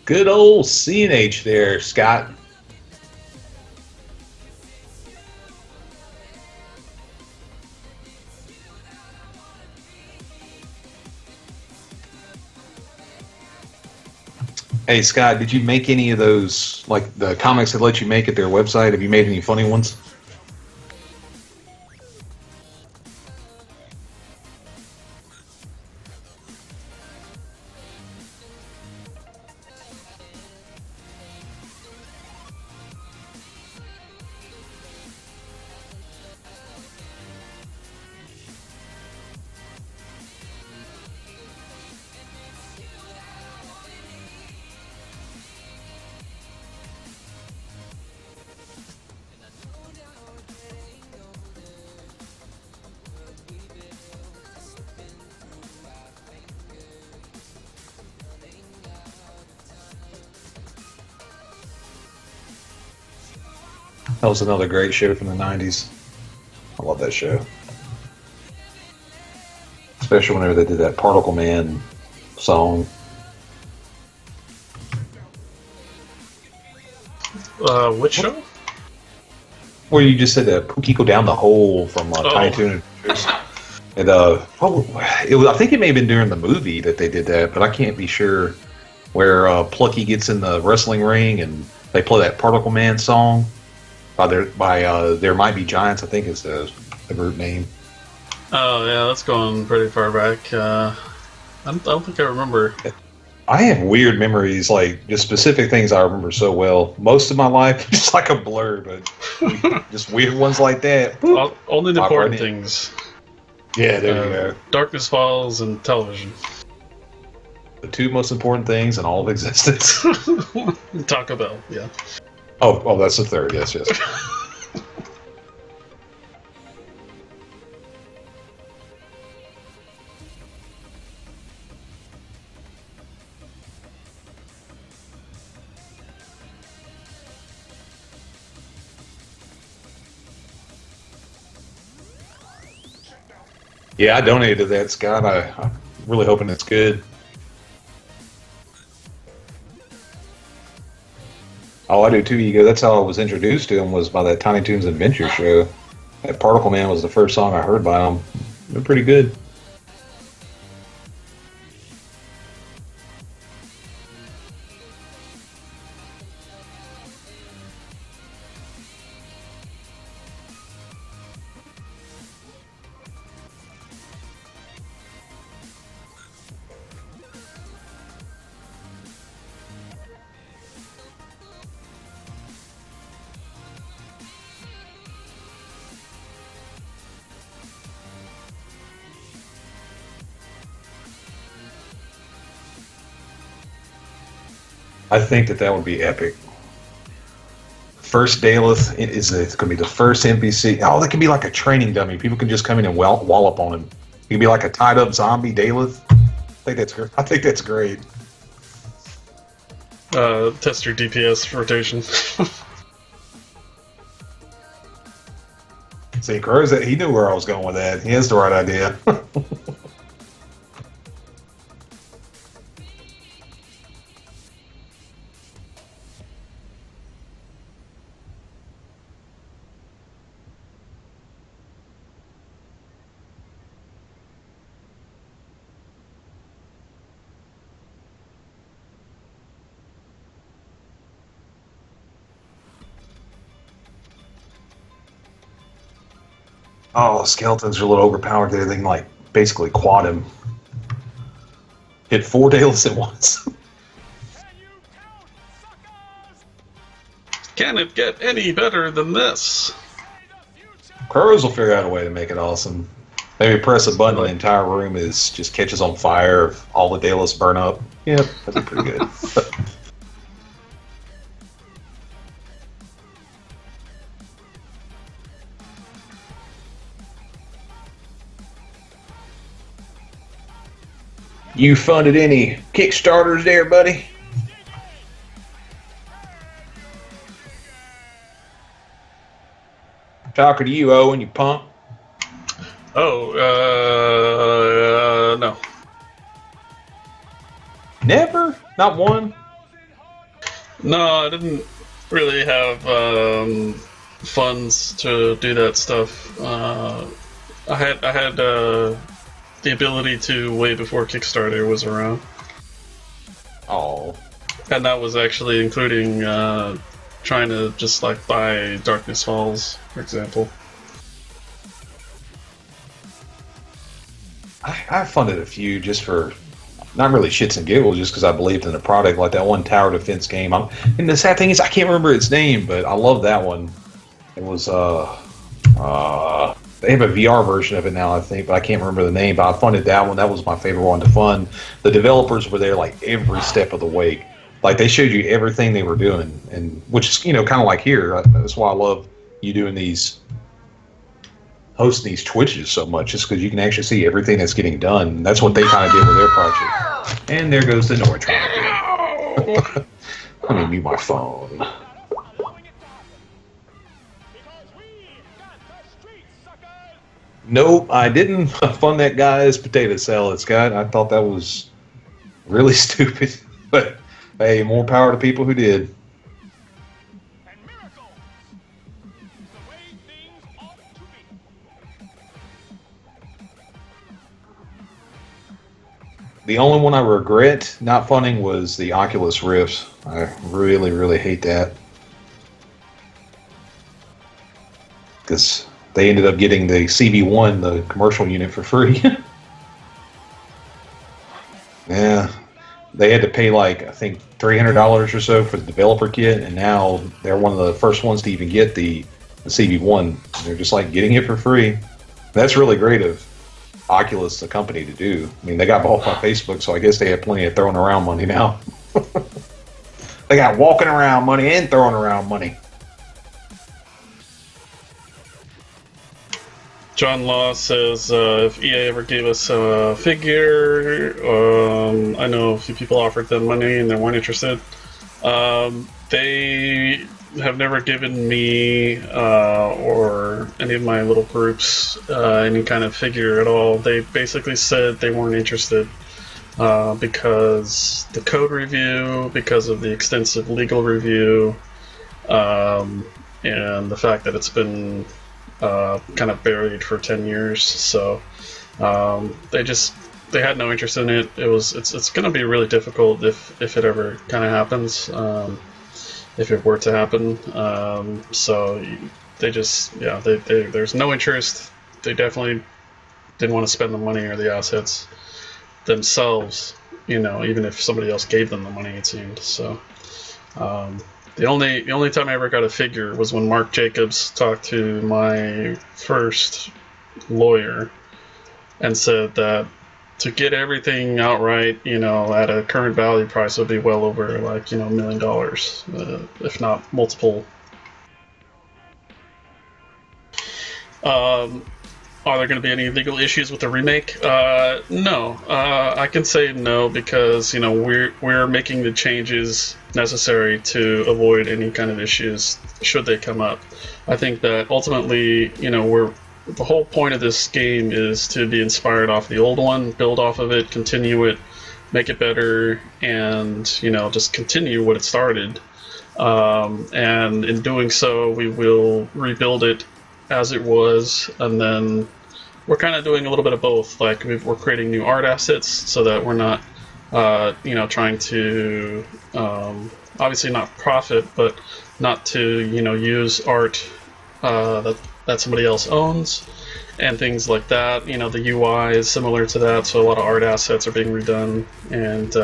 Good old CNH there, Scott. Hey, Scott, did you make any of those, like the comics that let you make at their website? Have you made any funny ones? That was another great show from the 90s. I love that show. Especially whenever they did that Particle Man song. Which show? Where you just said that Pookie go down the hole from Tiny Toon Adventures. And I think it may have been during the movie that they did that, but I can't be sure. Where Plucky gets in the wrestling ring and they play that Particle Man song by There Might Be Giants, I think is the group name. Oh yeah, that's going pretty far back. I don't think I remember. I have weird memories, like just specific things I remember so well. Most of my life, just like a blur, but just weird ones like that. Only the important things. Yeah, there you go. Darkness Falls and television. The two most important things in all of existence. Taco Bell, yeah. Oh, that's the third. Yes. Yeah, I donated to that, Scott. I'm really hoping it's good. Oh, I do too, Ego. That's how I was introduced to him, was by that Tiny Toons Adventure show. That Particle Man was the first song I heard by him. They're pretty good. I think that would be epic. First Daleth is going to be the first NPC. Oh, that can be like a training dummy. People can just come in and wallop on him. He can be like a tied up zombie Daleth. I think that's great. Test your DPS rotation. See, Crow's he knew where I was going with that. He has the right idea. Oh, skeletons are a little overpowered there. They can, like, basically quad him. Hit 4 Daleths at once. Can it get any better than this? Crows will figure out a way to make it awesome. Maybe press a button and the entire room just catches on fire. All the Daleths burn up. Yep, that'd be pretty good. You funded any Kickstarters there, buddy? Talking to you, Owen, you punk. Oh, no. Never? Not one? No, I didn't really have funds to do that stuff. I had the ability to way before Kickstarter was around. Oh. And that was actually including trying to just like buy Darkness Falls, for example. I funded a few just for not really shits and giggles, just because I believed in the product, like that one tower defense game. And the sad thing is, I can't remember its name, but I love that one. It was they have a VR version of it now, I think, but I can't remember the name. But I funded that one. That was my favorite one to fund. The developers were there like every step of the way. Like they showed you everything they were doing, and which is kind of like here. That's why I love you doing these. Hosting these Twitches so much is because you can actually see everything that's getting done. That's what they kind of did with their project. And there goes the Nordtron. Let me mute my phone. Nope, I didn't fund that guy's potato salad, Scott. I thought that was really stupid. But hey, more power to people who did. The only one I regret not funding was the Oculus Rift. I really, really hate that. Because they ended up getting the CB1, the commercial unit, for free. Yeah. They had to pay like, I think, $300 or so for the developer kit, and now they're one of the first ones to even get the CB1. They're just like getting it for free. That's really great of Oculus, the company, to do. I mean, they got bought by Facebook, so I guess they have plenty of throwing around money now. They got walking around money and throwing around money. John Law says if EA ever gave us a figure, I know a few people offered them money and they weren't interested. They have never given me or any of my little groups any kind of figure at all. They basically said they weren't interested because the code review, because of the extensive legal review, and the fact that it's been kind of buried for 10 years. So they had no interest in it. It's going to be really difficult if it ever kind of happens. If it were to happen. So they just, there's no interest. They definitely didn't want to spend the money or the assets themselves, even if somebody else gave them the money, it seemed. So the only time I ever got a figure was when Mark Jacobs talked to my first lawyer and said that to get everything outright, at a current value price would be well over $1 million, if not multiple. Are there going to be any legal issues with the remake? No. I can say no because we're making the changes necessary to avoid any kind of issues should they come up. I think that ultimately, the whole point of this game is to be inspired off the old one, build off of it, continue it, make it better, and just continue what it started. And in doing so, we will rebuild it as it was, and then we're kind of doing a little bit of both. Like we're creating new art assets so that we're not, trying to obviously not profit, but not to use art that somebody else owns and things like that. The UI is similar to that, so a lot of art assets are being redone, and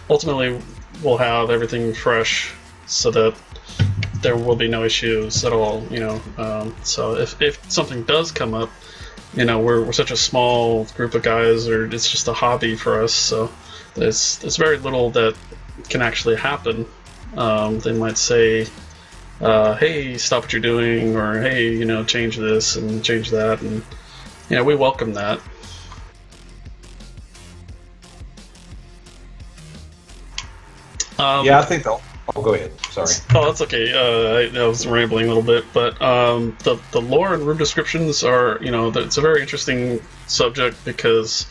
ultimately we'll have everything fresh so that there will be no issues at all. So if something does come up, we're such a small group of guys, or it's just a hobby for us, so there's very little that can actually happen. They might say, hey, stop what you're doing, or hey, change this and change that, and we welcome that. I think they'll. Oh, go ahead. Sorry. Oh, that's okay. I was rambling a little bit, but the lore and room descriptions are, it's a very interesting subject because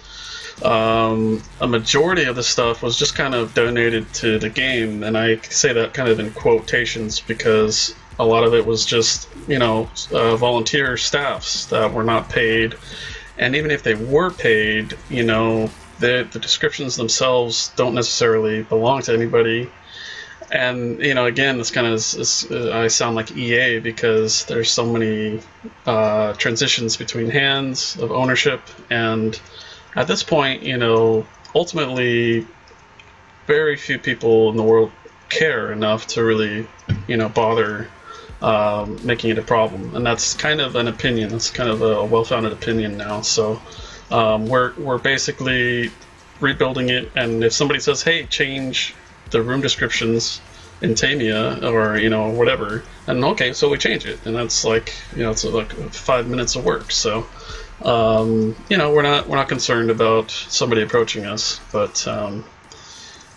A majority of the stuff was just kind of donated to the game, and I say that kind of in quotations because a lot of it was just, volunteer staffs that were not paid. And even if they were paid, the descriptions themselves don't necessarily belong to anybody. And, again, this kind of I sound like EA because there's so many transitions between hands of ownership. And at this point, ultimately, very few people in the world care enough to really, bother making it a problem. And that's kind of an opinion. That's kind of a well-founded opinion now. So we're basically rebuilding it. And if somebody says, hey, change the room descriptions in Tamia or whatever, and okay, so we change it, and that's like it's like 5 minutes of work. So we're not concerned about somebody approaching us, but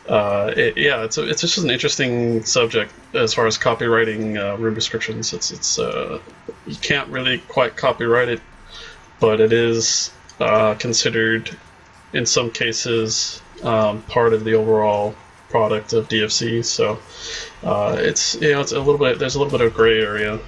it's just an interesting subject as far as copywriting room descriptions. It's you can't really quite copyright it, but it is considered in some cases part of the overall product of DFC. So it's there's a little bit of gray area.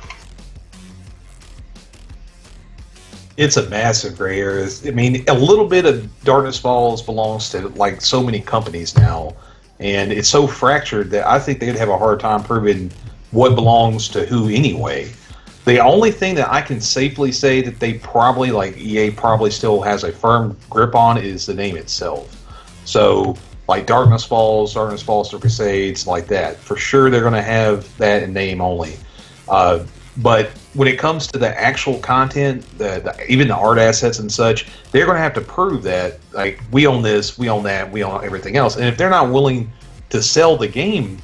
It's a massive gray area. I mean, a little bit of Darkness Falls belongs to like so many companies now, and it's so fractured that I think they'd have a hard time proving what belongs to who anyway. The only thing that I can safely say that they probably, like EA probably still has a firm grip on is the name itself. So like Darkness Falls, The Crusades, like that. For sure they're going to have that in name only. But when it comes to the actual content, even the art assets and such, they're going to have to prove that, like, we own this, we own that, we own everything else. And if they're not willing to sell the game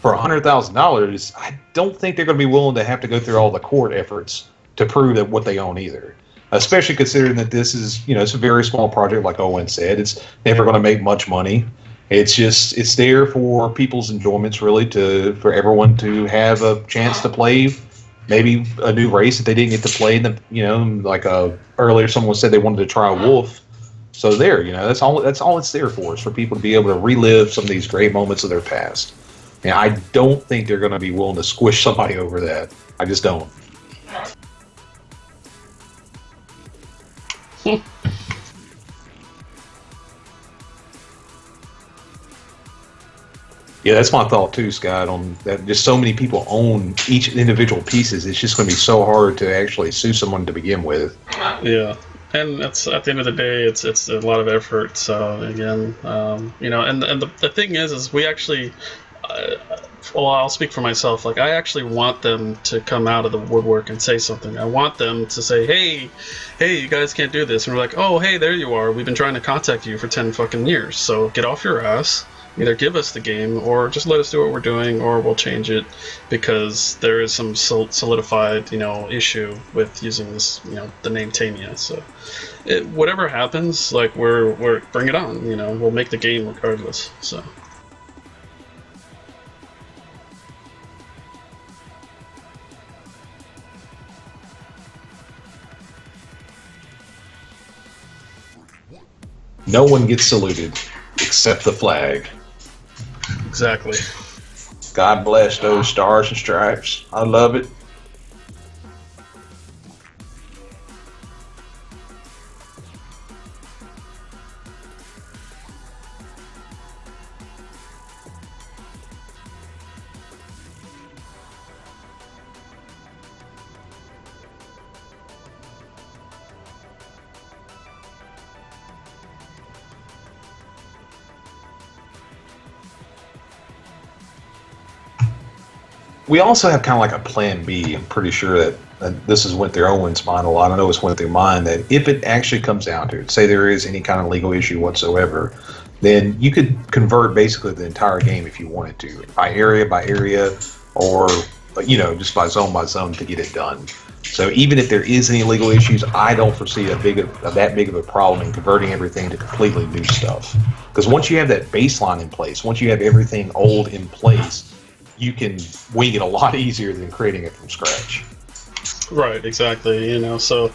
for $100,000, I don't think they're going to be willing to have to go through all the court efforts to prove that what they own either. Especially considering that this is, it's a very small project, like Owen said. It's never going to make much money. It's there for people's enjoyments, really, for everyone to have a chance to play maybe a new race that they didn't get to play. Like earlier someone said they wanted to try a wolf. So that's all it's there for, is for people to be able to relive some of these great moments of their past. And I don't think they're going to be willing to squish somebody over that. I just don't. Yeah, that's my thought too, Scott, on that. Just so many people own each individual pieces, it's just going to be so hard to actually sue someone to begin with. Yeah, and it's, at the end of the day, it's a lot of effort. So again, and the thing is we actually, I'll speak for myself. Like, I actually want them to come out of the woodwork and say something. I want them to say, hey, you guys can't do this. And we're like, oh, hey, there you are. We've been trying to contact you for 10 fucking years. So get off your ass. Either give us the game or just let us do what we're doing, or we'll change it, because there is some solidified, issue with using this, the name Tamia. So whatever happens, like, we're bring it on, we'll make the game regardless. So. No one gets saluted except the flag. Exactly. God bless those stars and stripes. I love it. We also have kind of like a plan B. I'm pretty sure that this has went through Owen's mind a lot. I know it's went through mine, that if it actually comes down to it, say there is any kind of legal issue whatsoever, then you could convert basically the entire game if you wanted to, by area, or just by zone to get it done. So even if there is any legal issues, I don't foresee that big of a problem in converting everything to completely new stuff. Because once you have that baseline in place, once you have everything old in place, you can wing it a lot easier than creating it from scratch. Right, exactly. So